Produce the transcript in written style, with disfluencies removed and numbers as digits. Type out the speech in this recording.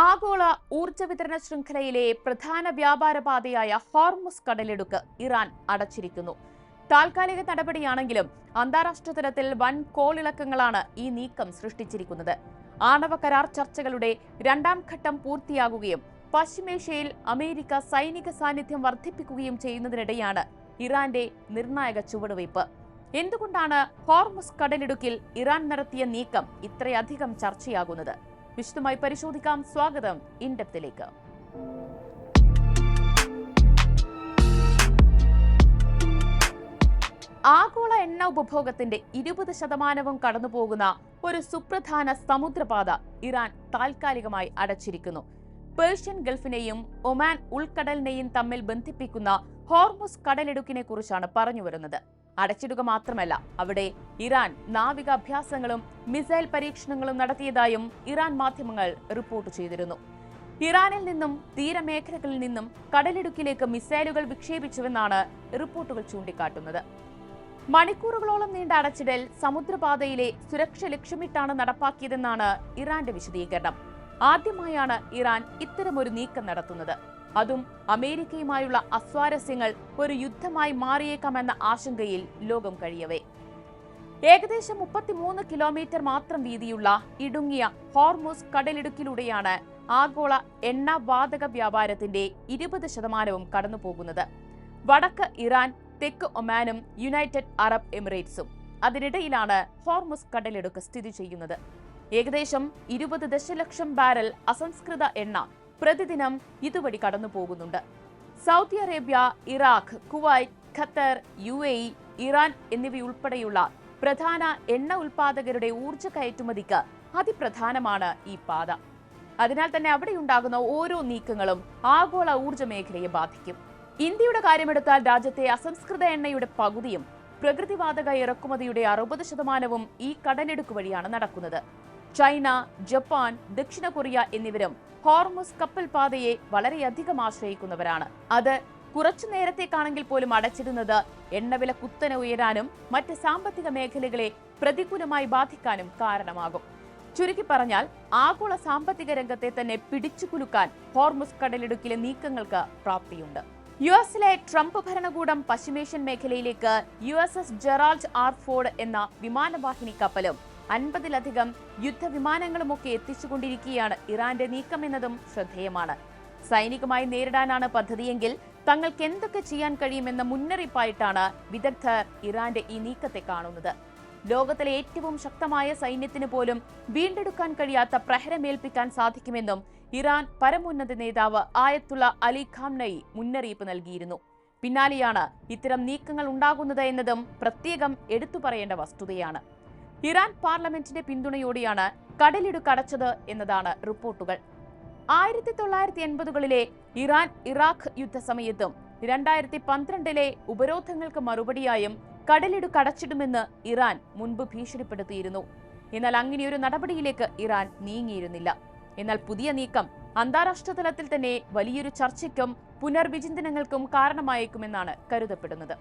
ആഗോള ഊർജ്ജ വിതരണ ശൃംഖലയിലെ പ്രധാന വ്യാപാര പാതയായ ഹോർമുസ് കടലിടുക്ക് ഇറാൻ അടച്ചിരിക്കുന്നു. താൽക്കാലിക നടപടിയാണെങ്കിലും അന്താരാഷ്ട്ര തലത്തിൽ വൻ കോളിളക്കങ്ങളാണ് ഈ നീക്കം സൃഷ്ടിച്ചിരിക്കുന്നത്. ആണവ കരാർ ചർച്ചകളുടെ രണ്ടാം ഘട്ടം പൂർത്തിയാകുകയും പശ്ചിമേഷ്യയിൽ അമേരിക്ക സൈനിക സാന്നിധ്യം വർദ്ധിപ്പിക്കുകയും ചെയ്യുന്നതിനിടെയാണ് ഇറാന്റെ നിർണായക ചുവടുവയ്പ്. എന്തുകൊണ്ടാണ് ഹോർമുസ് കടലിടുക്കിൽ ഇറാൻ നടത്തിയ നീക്കം ഇത്രയധികം ചർച്ചയാകുന്നത്? വിശദമായി പരിശോധിക്കാം. സ്വാഗതം ഇൻഡെപ്തിലേക്ക്. ആഗോള എണ്ണ ഉപഭോഗത്തിന്റെ 20% കടന്നുപോകുന്ന ഒരു സുപ്രധാന സമുദ്രപാത ഇറാൻ താൽക്കാലികമായി അടച്ചിരിക്കുന്നു. പേർഷ്യൻ ഗൾഫിനെയും ഒമാൻ ഉൾക്കടലിനെയും തമ്മിൽ ബന്ധിപ്പിക്കുന്ന ഹോർമുസ് കടലിടുക്കിനെ കുറിച്ചാണ് പറഞ്ഞുവരുന്നത്. അടച്ചിടുക മാത്രമല്ല, അവിടെ ഇറാൻ നാവികാഭ്യാസങ്ങളും മിസൈൽ പരീക്ഷണങ്ങളും നടത്തിയതായും ഇറാൻ മാധ്യമങ്ങൾ റിപ്പോർട്ട് ചെയ്തിരുന്നു. ഇറാനിൽ നിന്നും തീരമേഖലകളിൽ നിന്നും കടലിടുക്കിലേക്ക് മിസൈലുകൾ വിക്ഷേപിച്ചുവെന്നാണ് റിപ്പോർട്ടുകൾ ചൂണ്ടിക്കാട്ടുന്നത്. മണിക്കൂറുകളോളം നീണ്ട അടച്ചിടൽ സമുദ്രപാതയിലെ സുരക്ഷ ലക്ഷ്യമിട്ടാണ് നടപ്പാക്കിയതെന്നാണ് ഇറാന്റെ വിശദീകരണം. ആദ്യമായാണ് ഇറാൻ ഇത്തരമൊരു നീക്കം നടത്തുന്നത്. അതും അമേരിക്കയുമായുള്ള അസ്വാരസ്യങ്ങൾ ഒരു യുദ്ധമായി മാറിയേക്കാമെന്ന ആശങ്കയിൽ ലോകം കഴിയവേ. ഏകദേശം 33 കിലോമീറ്റർ മാത്രം വീതിയുള്ള ഇടുങ്ങിയ ഹോർമുസ് കടലിടുക്കിലൂടെയാണ് ആഗോള എണ്ണ വാതക വ്യാപാരത്തിന്റെ 20% കടന്നുപോകുന്നത്. വടക്ക് ഇറാൻ, തെക്ക് ഒമാനും യുണൈറ്റഡ് അറബ് എമിറേറ്റ്സും. അതിനിടയിലാണ് ഹോർമുസ് കടലിടുക്ക് സ്ഥിതി ചെയ്യുന്നത്. ഏകദേശം 20 ദശലക്ഷം ബാരൽ അസംസ്കൃത എണ്ണ പ്രതിദിനം ഇതുവഴി കടന്നു പോകുന്നുണ്ട്. Saudi Arabia, Iraq, Kuwait, Qatar, UAE, Iran എന്നിവയുൾപ്പെടെയുള്ള പ്രധാന എണ്ണ ഉൽപാദകരുടെ ഊർജ്ജ കയറ്റുമതിക്ക് അതിപ്രധാനമാണ് ഈ പാത. അതിനാൽ തന്നെ അവിടെയുണ്ടാകുന്ന ഓരോ നീക്കങ്ങളും ആഗോള ഊർജ്ജ മേഖലയെ ബാധിക്കും. ഇന്ത്യയുടെ കാര്യമെടുത്താൽ രാജ്യത്തെ അസംസ്കൃത എണ്ണയുടെ പകുതിയും പ്രകൃതിവാതക ഇറക്കുമതിയുടെ 60% ഈ കടലിടുക്ക് വഴിയാണ് നടക്കുന്നത്. ചൈന, ജപ്പാൻ, ദക്ഷിണ കൊറിയ എന്നിവരും ഹോർമുസ് കപ്പൽ പാതയെ വളരെയധികം ആശ്രയിക്കുന്നവരാണ്. അത് കുറച്ചു നേരത്തേക്കാണെങ്കിൽ പോലും അടച്ചിടുന്നത് എണ്ണവില കുത്തനെ ഉയരാനും മറ്റ് സാമ്പത്തിക മേഖലകളെ പ്രതികൂലമായി ബാധിക്കാനും കാരണമാകും. ചുരുക്കി പറഞ്ഞാൽ ആഗോള സാമ്പത്തിക രംഗത്തെ തന്നെ പിടിച്ചുകുലുക്കാൻ ഹോർമുസ് കടലിടുക്കിലെ നീക്കങ്ങൾക്ക് പ്രാപ്തിയുണ്ട്. യുഎസിലെ ട്രംപ് ഭരണകൂടം പശ്ചിമേഷ്യൻ മേഖലയിലേക്ക് USS ജെറാൾഡ് R. ഫോർഡ് എന്ന വിമാനവാഹിനി കപ്പലും 50ലധികം യുദ്ധവിമാനങ്ങളുമൊക്കെ എത്തിച്ചുകൊണ്ടിരിക്കുകയാണ്. ഇറാന്റെ നീക്കമെന്നതും ശ്രദ്ധേയമാണ്. സൈനികമായി നേരിടാനാണ് പദ്ധതിയെങ്കിൽ തങ്ങൾക്ക് എന്തൊക്കെ ചെയ്യാൻ കഴിയുമെന്ന മുന്നറിയിപ്പായിട്ടാണ് വിദഗ്ധർ ഇറാന്റെ ഈ നീക്കത്തെ കാണുന്നത്. ലോകത്തിലെ ഏറ്റവും ശക്തമായ സൈന്യത്തിന് പോലും വീണ്ടെടുക്കാൻ കഴിയാത്ത പ്രഹരമേൽപ്പിക്കാൻ സാധിക്കുമെന്നും ഇറാൻ പരമോന്നത നേതാവ് ആയത്തുള്ള അലി ഖാംനഈ മുന്നറിയിപ്പ് നൽകിയിരുന്നു. പിന്നാലെയാണ് ഇത്തരം നീക്കങ്ങൾ ഉണ്ടാകുന്നത് എന്നതും പ്രത്യേകം എടുത്തു പറയേണ്ട വസ്തുതയാണ്. ഇറാൻ പാർലമെന്റിന്റെ പിന്തുണയോടെയാണ് കടലിടുക്ക് അടച്ചത് എന്നതാണ് റിപ്പോർട്ടുകൾ. 1980കളിലെ ഇറാൻ ഇറാഖ് യുദ്ധസമയത്തും 2012ലെ ഉപരോധങ്ങൾക്ക് മറുപടിയായും കടലിടുക്ക് അടച്ചിടുമെന്ന് ഇറാൻ മുൻപ് ഭീഷണിപ്പെടുത്തിയിരുന്നു. എന്നാൽ അങ്ങനെയൊരു നടപടിയിലേക്ക് ഇറാൻ നീങ്ങിയിരുന്നില്ല. എന്നാൽ പുതിയ നീക്കം അന്താരാഷ്ട്ര തലത്തിൽ തന്നെ വലിയൊരു ചർച്ചയ്ക്കും പുനർവിചിന്തനങ്ങൾക്കും കാരണമായേക്കുമെന്നാണ് കരുതപ്പെടുന്നത്.